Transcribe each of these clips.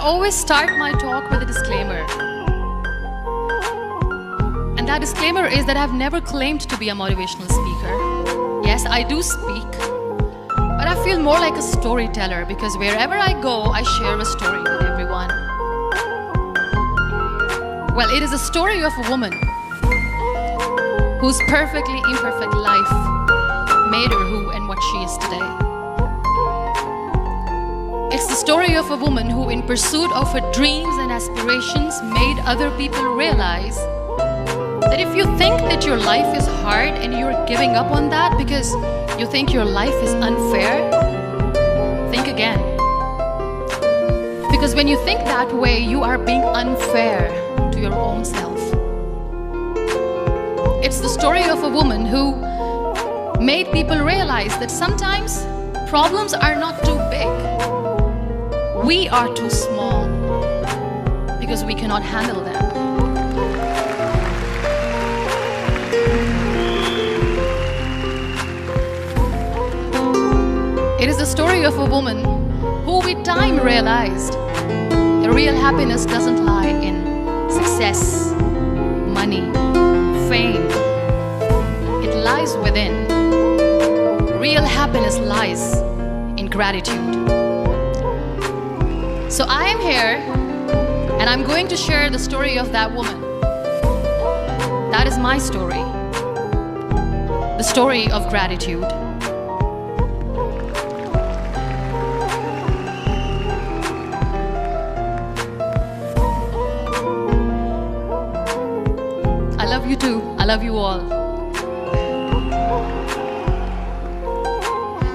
always start my talk with a disclaimer. And that disclaimer is that I've never claimed to be a motivational speaker. Yes, I do speak, but I feel more like a storyteller because wherever I go, I share a story with everyone. Well, it is a story of a woman whose perfectly imperfect life made her who and what she is today. It's the story of a woman who, in pursuit of her dreams and aspirations, made other people realize that if you think that your life is hard and you're giving up on that because you think your life is unfair, think again. Because when you think that way, you are being unfair to your own self. It's the story of a woman who made people realize that sometimes problems are not too big. We are too small because we cannot handle them. It is the story of a woman who with time realized the real happiness doesn't lie in success, money, fame. It lies within. Real happiness lies in gratitude. So I am here and I'm going to share the story of that woman. That is my story. The story of gratitude. I love you too. I love you all.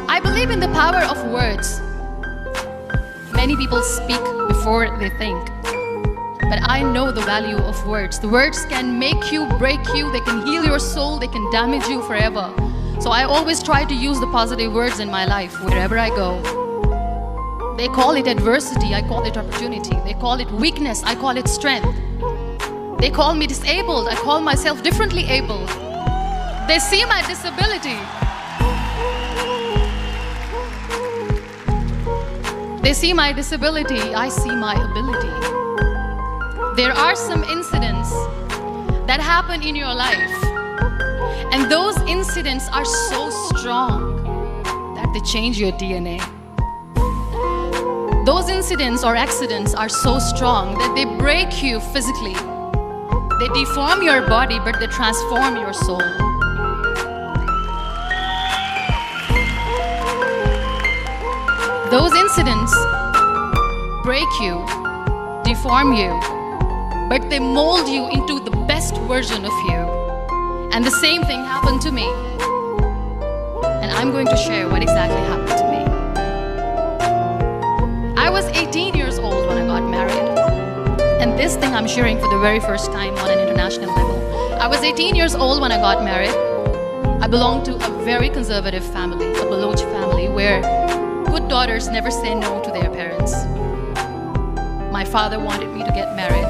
I believe in the power of words. Many people speak before they think. But I know the value of words. The words can make you, break you, they can heal your soul, they can damage you forever. So I always try to use the positive words in my life wherever I go. They call it adversity, I call it opportunity. They call it weakness, I call it strength. They call me disabled, I call myself differently abled. They see my disability. They see my disability, I see my ability. There are some incidents that happen in your life, and those incidents are so strong that they change your DNA. Those incidents or accidents are so strong that they break you physically. They deform your body, but they transform your soul. Those incidents break you, deform you, but they mold you into the best version of you. And the same thing happened to me. And I'm going to share what exactly happened to me. I was 18 years old when I got married. And this thing I'm sharing for the very first time on an international level. I was 18 years old when I got married. I belonged to a very conservative family, a Baloch family, where good daughters never say no to their parents. My father wanted me to get married.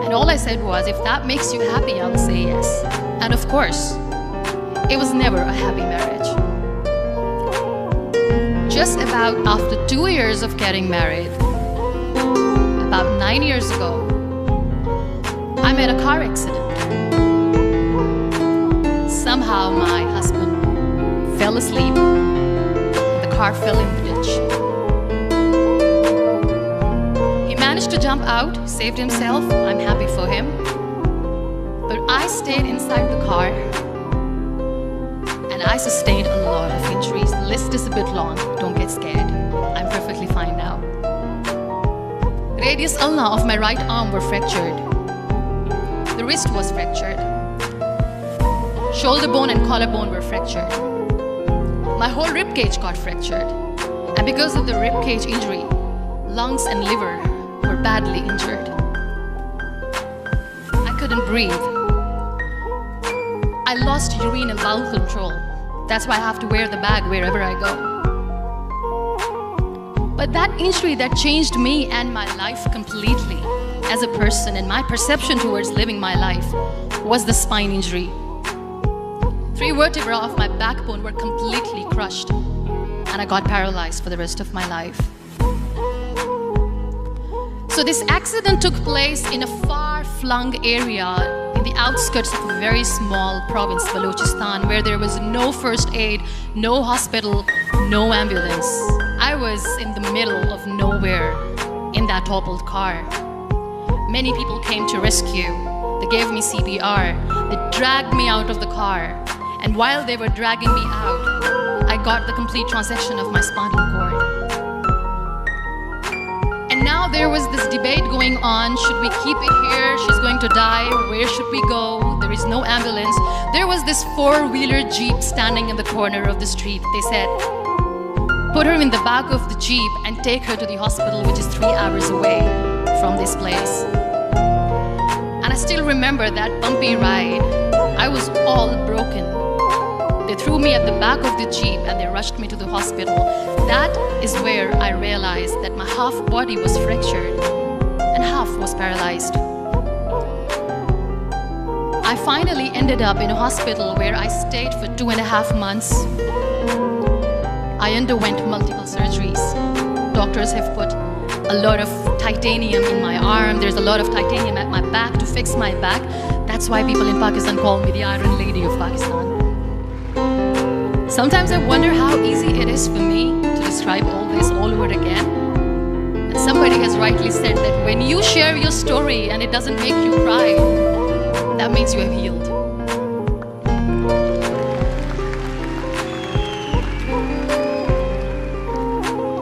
And all I said was, if that makes you happy, I'll say yes. And of course, it was never a happy marriage. Just about after 2 years of getting married, about 9 years ago, I met a car accident. Somehow my husband fell asleep. The car fell in the ditch. He managed to jump out, saved himself. I'm happy for him. But I stayed inside the car and I sustained a lot of injuries. The list is a bit long. Don't get scared. I'm perfectly fine now. Radius ulna of my right arm were fractured. The wrist was fractured. Shoulder bone and collarbone were fractured. My whole rib cage got fractured. And because of the rib cage injury, lungs and liver were badly injured. I couldn't breathe. I lost urine and bowel control. That's why I have to wear the bag wherever I go. But that injury that changed me and my life completely as a person and my perception towards living my life was the spine injury. 3 vertebrae of my backbone were completely crushed and I got paralyzed for the rest of my life. So this accident took place in a far-flung area in the outskirts of a very small province, Balochistan, where there was no first aid, no hospital, no ambulance. I was in the middle of nowhere in that toppled car. Many people came to rescue. They gave me CPR. They dragged me out of the car. And while they were dragging me out, I got the complete transection of my spinal cord. And now there was this debate going on. Should we keep it here? She's going to die. Where should we go? There is no ambulance. There was this four-wheeler Jeep standing in the corner of the street. They said, put her in the back of the Jeep and take her to the hospital, which is 3 hours away from this place. And I still remember that bumpy ride. I was all broken. They threw me at the back of the Jeep and they rushed me to the hospital. That is where I realized that my half body was fractured and half was paralyzed. I finally ended up in a hospital where I stayed for 2.5 months. I underwent multiple surgeries. Doctors have put a lot of titanium in my arm. There's a lot of titanium at my back to fix my back. That's why people in Pakistan call me the Iron Lady of Pakistan. Sometimes I wonder how easy it is for me to describe all this all over again. And somebody has rightly said that when you share your story and it doesn't make you cry, that means you have healed.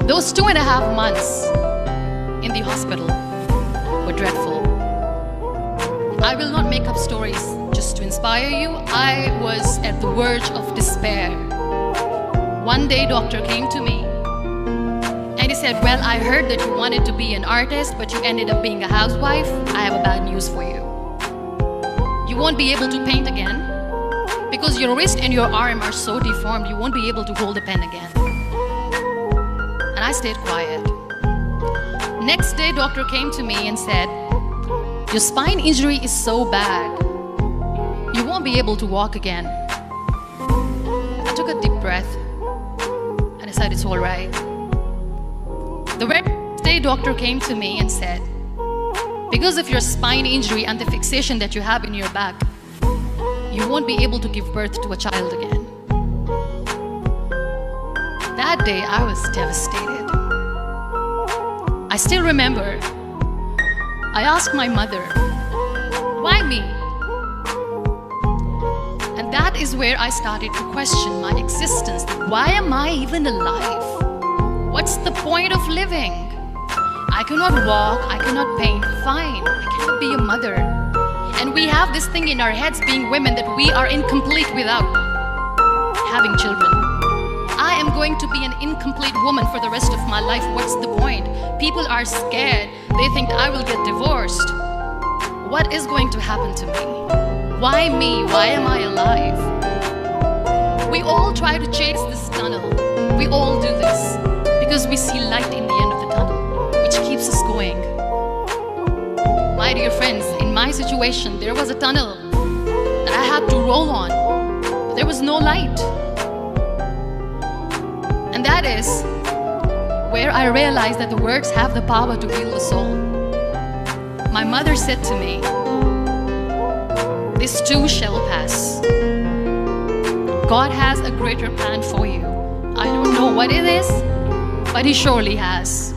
Those 2.5 months in the hospital were dreadful. I will not make up stories just to inspire you. I was at the verge of despair. One day, doctor came to me and he said, well, I heard that you wanted to be an artist, but you ended up being a housewife. I have a bad news for you. You won't be able to paint again because your wrist and your arm are so deformed, you won't be able to hold a pen again. And I stayed quiet. Next day, doctor came to me and said, your spine injury is so bad, you won't be able to walk again. I took a deep breath and I said, it's all right. The very next day, doctor came to me and said, because of your spine injury and the fixation that you have in your back, you won't be able to give birth to a child again. That day, I was devastated. I still remember, I asked my mother, why me? And that is where I started to question my existence. Why am I even alive? What's the point of living? I cannot walk, I cannot paint, fine, I cannot be a mother. And we have this thing in our heads being women that we are incomplete without having children. I am going to be an incomplete woman for the rest of my life. What's the point? People are scared. They think I will get divorced. What is going to happen to me? Why me? Why am I alive? We all try to chase this tunnel. We all do this because we see light in the end of the tunnel, which keeps us going. My dear friends, in my situation, there was a tunnel that I had to roll on, but there was no light. And that is where I realized that the words have the power to heal the soul. My mother said to me, this too shall pass. God has a greater plan for you. I don't know what it is, but He surely has.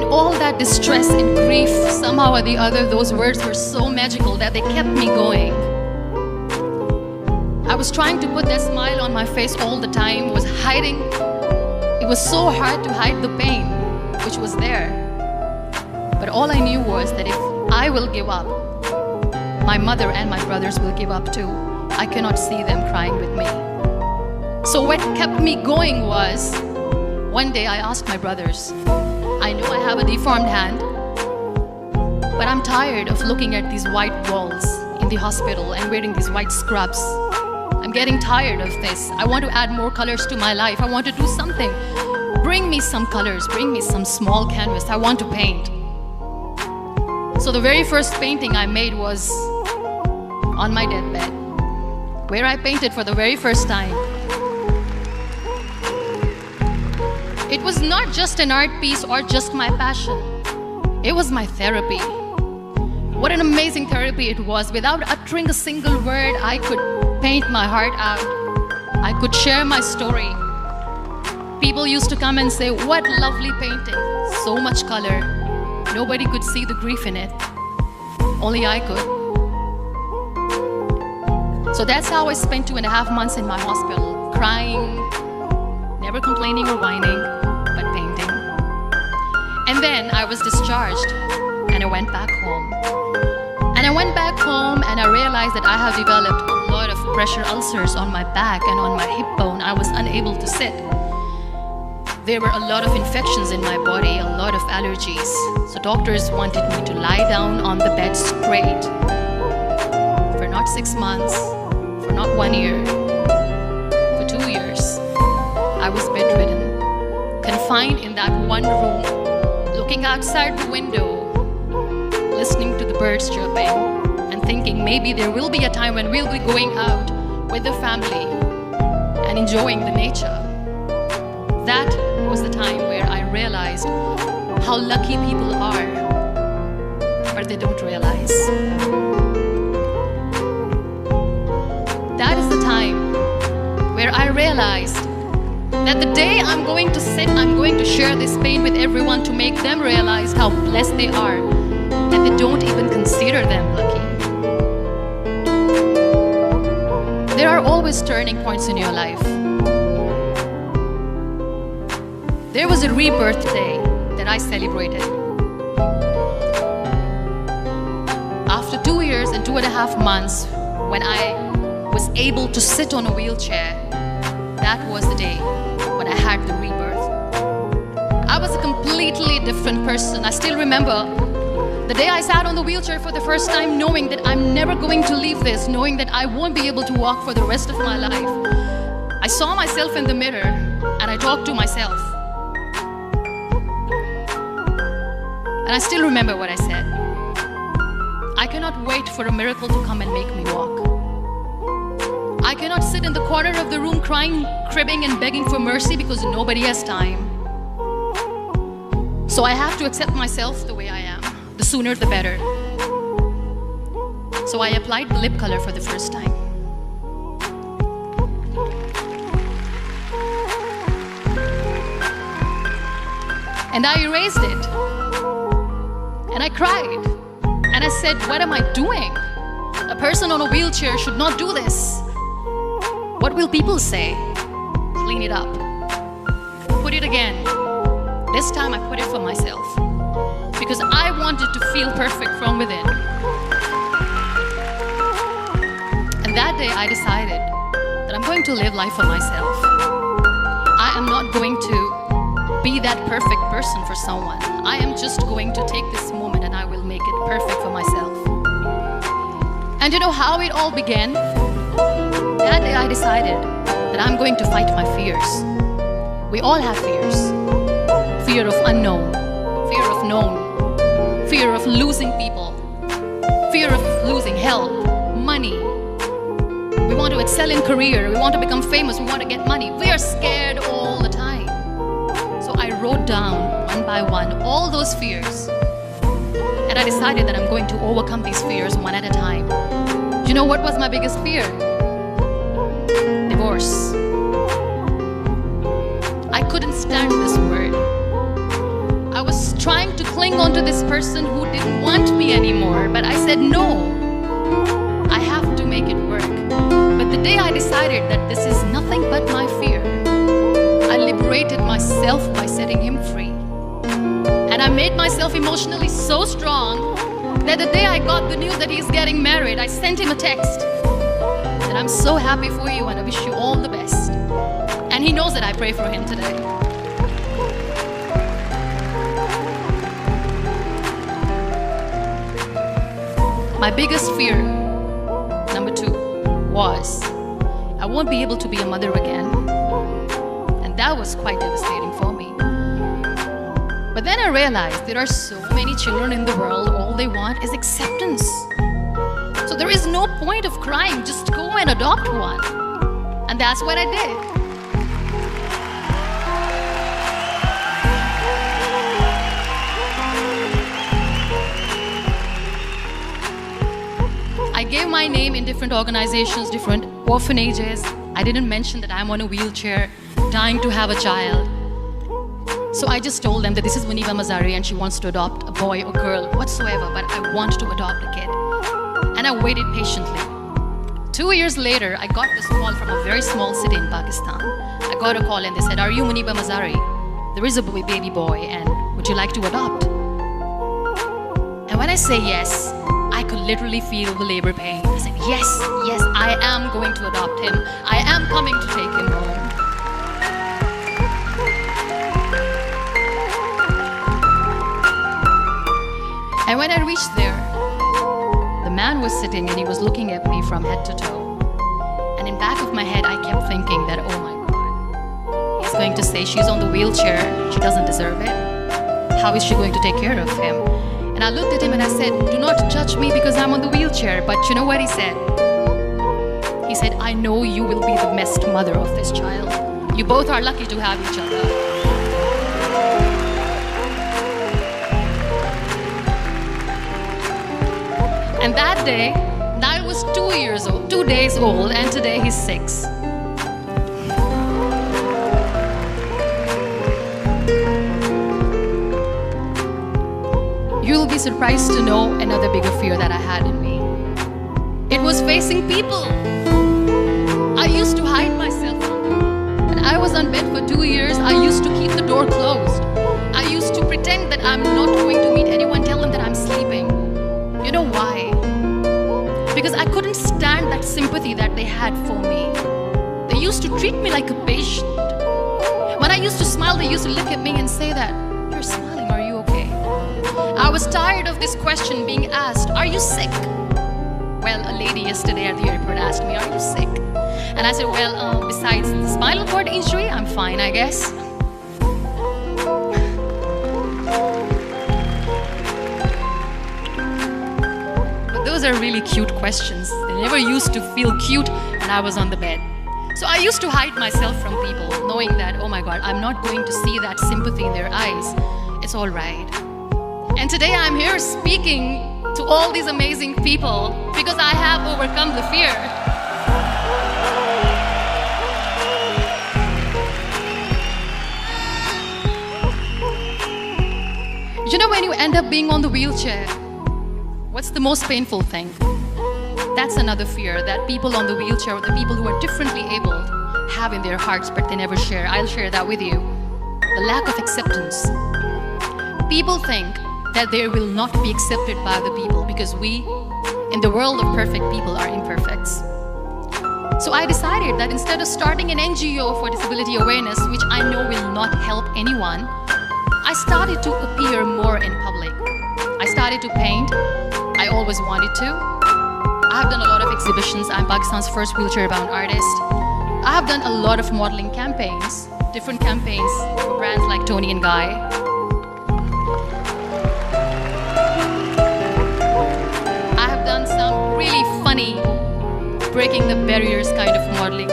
All that distress and grief, somehow or the other, those words were so magical that they kept me going. I was trying to put that smile on my face all the time, was hiding. It was so hard to hide the pain, which was there. But all I knew was that if I will give up, my mother and my brothers will give up too. I cannot see them crying with me. So what kept me going was, one day I asked my brothers, I know I have a deformed hand, but I'm tired of looking at these white walls in the hospital and wearing these white scrubs. I'm getting tired of this. I want to add more colors to my life. I want to do something. Bring me some colors, bring me some small canvas. I want to paint. So the very first painting I made was on my deathbed. where I painted for the very first time. It was not just an art piece or just my passion. It was my therapy. What an amazing therapy it was. Without uttering a single word, I could paint my heart out. I could share my story. People used to come and say, "What lovely painting, so much color." Nobody could see the grief in it. Only I could. So that's how I spent 2.5 months in my hospital, crying, never complaining or whining, but painting. And then I was discharged and I went back home. And I went back home and I realized that I have developed a lot of pressure ulcers on my back and on my hip bone. I was unable to sit. There were a lot of infections in my body, a lot of allergies. So doctors wanted me to lie down on the bed straight for not 6 months, for not 1 year, for 2 years. I was bedridden, confined in that one room, looking outside the window, listening to the birds chirping, and thinking maybe there will be a time when we'll be going out with the family and enjoying the nature. That was the time where I realized how lucky people are, but they don't realize. That is the time where I realized that the day I'm going to sit, I'm going to share this pain with everyone to make them realize how blessed they are, and they don't even consider them lucky. There are always turning points in your life. There was a rebirth day that I celebrated. After 2 years and 2.5 months, when I was able to sit on a wheelchair, that was the day when I had the rebirth. I was a completely different person. I still remember the day I sat on the wheelchair for the first time, knowing that I'm never going to leave this, knowing that I won't be able to walk for the rest of my life. I saw myself in the mirror and I talked to myself. And I still remember what I said. I cannot wait for a miracle to come and make me walk. I cannot sit in the corner of the room crying, cribbing and begging for mercy because nobody has time. So I have to accept myself the way I am. The sooner the better. So I applied the lip color for the first time. And I erased it. And I cried. And I said, what am I doing? A person on a wheelchair should not do this. What will people say? Clean it up. Put it again. This time I put it for myself. Because I wanted to feel perfect from within. And that day I decided that I'm going to live life for myself. I am not going to be that perfect person for someone. I am just going to take this moment and I will make it perfect for myself. And you know how it all began? That day I decided that I'm going to fight my fears. We all have fears. Fear of unknown, fear of known, fear of losing people, fear of losing health, money. We want to excel in career, we want to become famous, we want to get money. We are scared all the time. So I wrote down one by one all those fears. And I decided that I'm going to overcome these fears one at a time. Do you know what was my biggest fear? Divorce. I couldn't stand this word. I was trying to cling on to this person who didn't want me anymore, but I said no. I have to make it work. But the day I decided that this is nothing but my fear, I liberated myself by setting him free. And I made myself emotionally so strong that the day I got the news that he's getting married, I sent him a text that I'm so happy for you and I wish you all the best. And he knows that I pray for him today. My biggest fear, number 2, was I won't be able to be a mother again. And that was quite devastating for me. But then I realized there are so many children in the world, all they want is acceptance. So So there is no point of crying, just go and adopt one. And that's what I did. I gave my name in different organizations, different orphanages. I didn't mention that I'm on a wheelchair, dying to have a child. So I just told them that this is Muniba Mazari and she wants to adopt a boy or girl, whatsoever, but I want to adopt a kid. And I waited patiently. 2 years later, I got this call from a very small city in Pakistan. I got a call and they said, "Are you Muniba Mazari? There is a baby boy and would you like to adopt?" And when I say yes, I could literally feel the labor pain. I said, yes, I am going to adopt him. I am coming to take him home. And when I reached there, the man was sitting and he was looking at me from head to toe. And in back of my head, I kept thinking that, oh my God, he's going to say she's on the wheelchair, she doesn't deserve it. How is she going to take care of him? And I looked at him and I said, do not judge me because I'm on the wheelchair. But you know what he said? He said, I know you will be the best mother of this child. You both are lucky to have each other. And that day, Niall was 2 years old, 2 days old, and today he's 6. You'll be surprised to know another bigger fear that I had in me. It was facing people. I used to hide myself from them. When I was on bed for 2 years, I used to keep the door closed. I used to pretend that I'm not going to meet anyone, tell them that I'm sleeping. You know why? Because I couldn't stand that sympathy that they had for me. They used to treat me like a patient. When I used to smile, they used to look at me and say that, "You're smiling, are you okay?" I was tired of this question being asked, "Are you sick?" Well, a lady yesterday at the airport asked me, "Are you sick?" And I said, well, besides the spinal cord injury, I'm fine, I guess. But those are really cute questions. They never used to feel cute when I was on the bed. So I used to hide myself from people, knowing that, oh my God, I'm not going to see that sympathy in their eyes. It's all right. And today I'm here speaking to all these amazing people because I have overcome the fear. You know, when you end up being on the wheelchair, what's the most painful thing? That's another fear that people on the wheelchair, or the people who are differently abled, have in their hearts, but they never share. I'll share that with you. The lack of acceptance. People think that they will not be accepted by the people because we, in the world of perfect people, are imperfects. So I decided that instead of starting an NGO for disability awareness, which I know will not help anyone, I started to appear more in public. I started to paint. I always wanted to. I have done a lot of exhibitions. I'm Pakistan's first wheelchair-bound artist. I have done a lot of modeling campaigns, different campaigns for brands like Tony and Guy. I have done some really funny, breaking the barriers kind of modeling.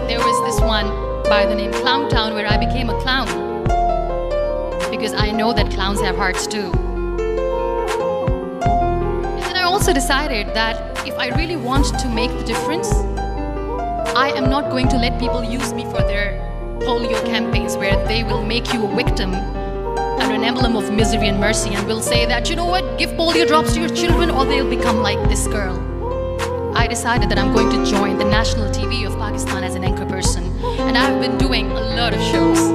There was this one by the name Clown Town where I became a clown because I know that clowns have hearts too. I also decided that if I really want to make the difference, I am not going to let people use me for their polio campaigns where they will make you a victim and an emblem of misery and mercy and will say that, you know what, give polio drops to your children or they'll become like this girl. I decided that I'm going to join the national TV of Pakistan as an anchor person, and I've been doing a lot of shows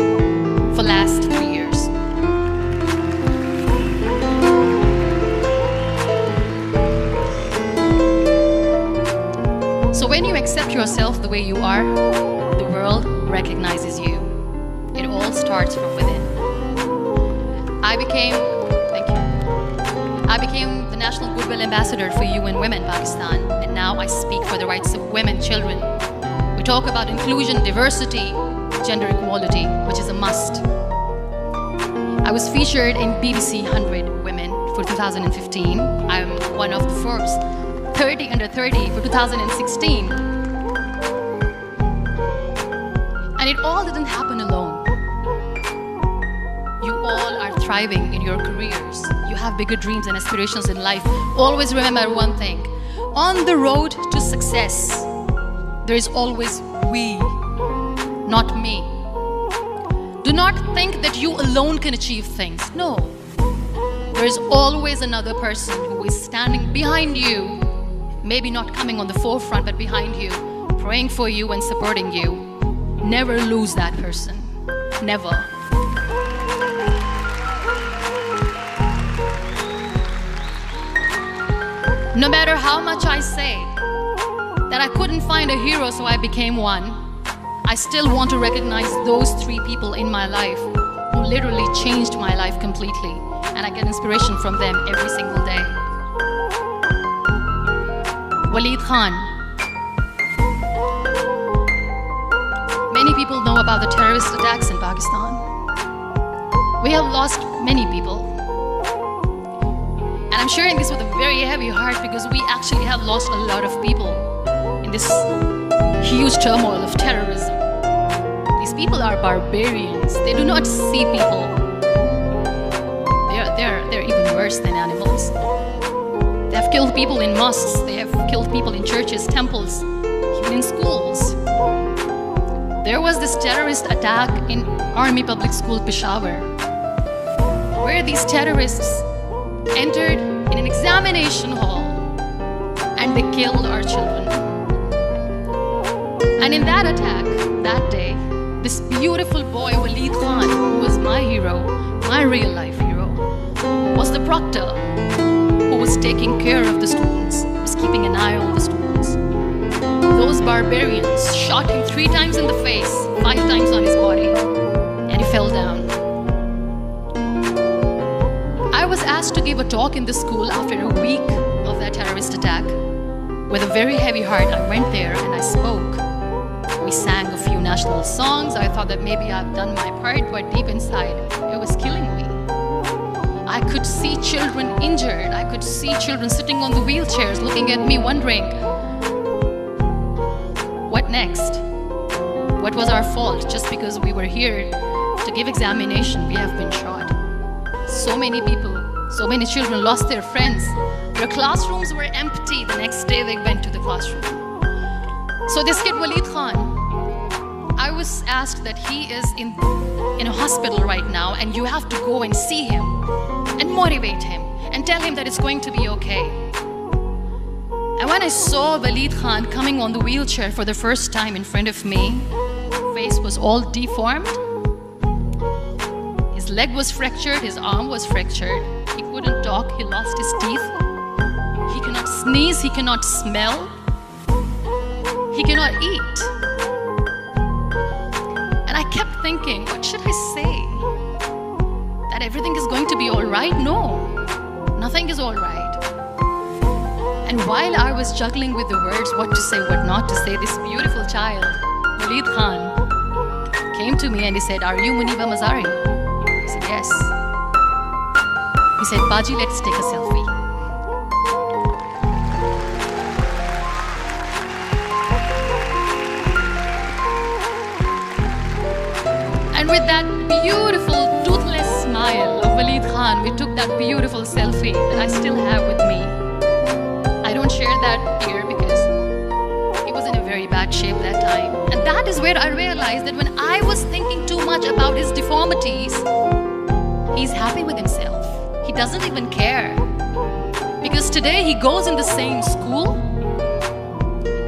for the last 3 years. So when you accept yourself the way you are, the world recognizes you. It all starts from within. I became the National Goodwill Ambassador for UN Women Pakistan, and now I speak for the rights of women, children. We talk about inclusion, diversity, gender equality, which is a must. I was featured in BBC 100 Women for 2015. I'm one of the Forbes 30 under 30 for 2016. And it all didn't happen alone. You all are thriving in your careers. You have bigger dreams and aspirations in life. Always remember one thing. On the road to success, there is always we, not me. Do not think that you alone can achieve things. No. There is always another person who is standing behind you, maybe not coming on the forefront, but behind you, praying for you and supporting you. Never lose that person. Never. No matter how much I say that I couldn't find a hero, so I became one, I still want to recognize those 3 people in my life who literally changed my life completely, and I get inspiration from them every single day. Waleed Khan. Many people know about the terrorist attacks in Pakistan. We have lost many people. And I'm sharing this with a very heavy heart because we actually have lost a lot of people in this huge turmoil of terrorism. These people are barbarians. They do not see people. They're even worse than animals. They have killed people in mosques. They have killed people in churches, temples, even in schools. There was this terrorist attack in Army Public School, Peshawar, where these terrorists entered in an examination hall and they killed our children. And in that attack, that day, this beautiful boy, Waleed Khan, who was my hero, my real life hero, was the proctor who was taking care of the students, was keeping an eye on the students. Those barbarians shot him 3 times in the face, 5 times on his body, and he fell down. I was asked to give a talk in the school after a week of that terrorist attack. With a very heavy heart, I went there and I spoke. We sang a few national songs. I thought that maybe I've done my part, but deep inside, it was killing me. I could see children injured. I could see children sitting on the wheelchairs looking at me wondering, what next? What was our fault? Just because we were here to give examination, we have been shot. So many people, so many children lost their friends. Their classrooms were empty. The next day they went to the classroom. So this kid, Waleed Khan, I was asked that he is in a hospital right now and you have to go and see him and motivate him and tell him that it's going to be okay. And when I saw Waleed Khan coming on the wheelchair for the first time in front of me, his face was all deformed. His leg was fractured, his arm was fractured. He couldn't talk, he lost his teeth. He cannot sneeze, he cannot smell. He cannot eat. And I kept thinking, what should I say? That everything is going to be all right? No, nothing is all right. And while I was juggling with the words, what to say, what not to say, this beautiful child, Waleed Khan, came to me and he said, "Are you Muniba Mazari?" I said, "Yes." He said, "Baji, let's take a selfie." And with that beautiful, toothless smile of Waleed Khan, we took that beautiful selfie that I still have with me. I don't share that here because he was in a very bad shape that time. And that is where I realized that when I was thinking too much about his deformities, he's happy with himself. He doesn't even care. Because today he goes in the same school,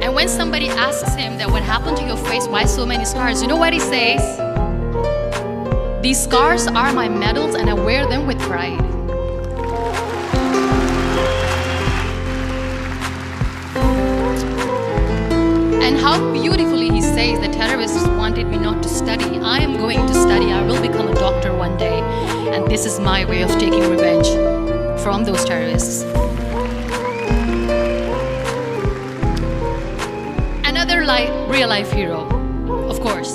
and when somebody asks him that what happened to your face, why so many scars, you know what he says? "These scars are my medals and I wear them with pride." And how beautifully he says the terrorists wanted me not to study. I am going to study. I will become a doctor one day. And this is my way of taking revenge from those terrorists. Another real life hero, of course,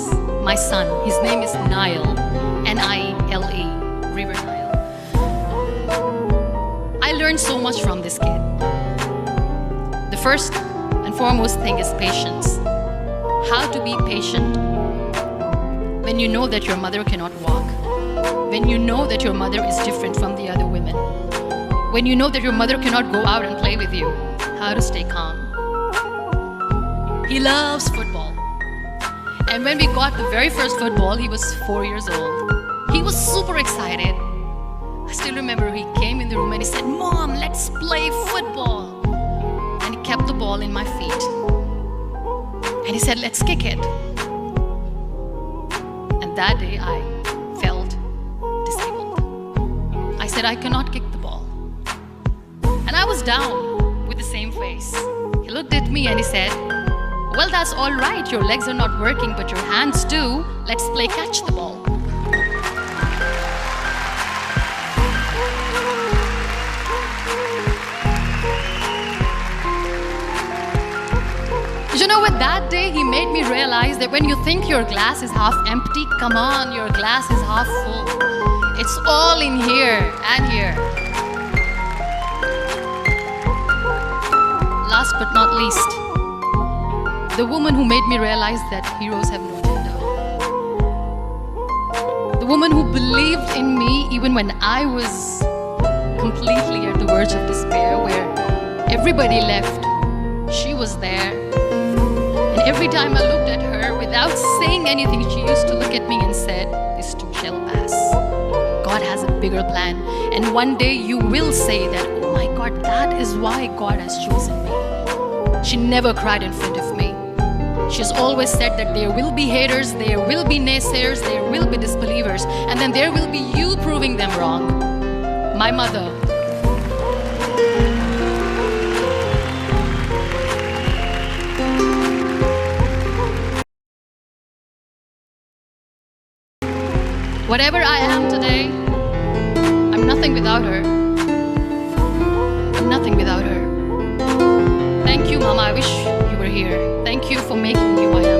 my son. His name is Nile, N-I-L-E, River Nile. I learned so much from this kid. The The first and foremost thing is patience. How to be patient when you know that your mother cannot walk, when you know that your mother is different from the other women, when you know that your mother cannot go out and play with you. How to stay calm. He loves football. And when we got the very first football, he was 4 years old. He was super excited. I still remember he came in the room and he said, "Mom, let's play football." And he kept the ball in my feet. And he said, "Let's kick it." And that day I felt disabled. I said, "I cannot kick the ball." And I was down with the same face. He looked at me and he said, "Well, that's all right. Your legs are not working, but your hands do. Let's play catch the ball." You know what? That day he made me realize that when you think your glass is half empty, come on, your glass is half full. It's all in here and here. Last but not least, the woman who made me realize that heroes have no gender. The woman who believed in me even when I was completely at the verge of despair, where everybody left. She was there. And every time I looked at her, without saying anything, she used to look at me and said, "This too shall pass. God has a bigger plan. And one day you will say that, oh my God, that is why God has chosen me." She never cried in front of me. She's always said that there will be haters, there will be naysayers, there will be disbelievers, and then there will be you proving them wrong. My mother. Whatever I am today, I'm nothing without her. I'm nothing without her. Thank you, Mama. I wish you were here. Thank you for making me who I am.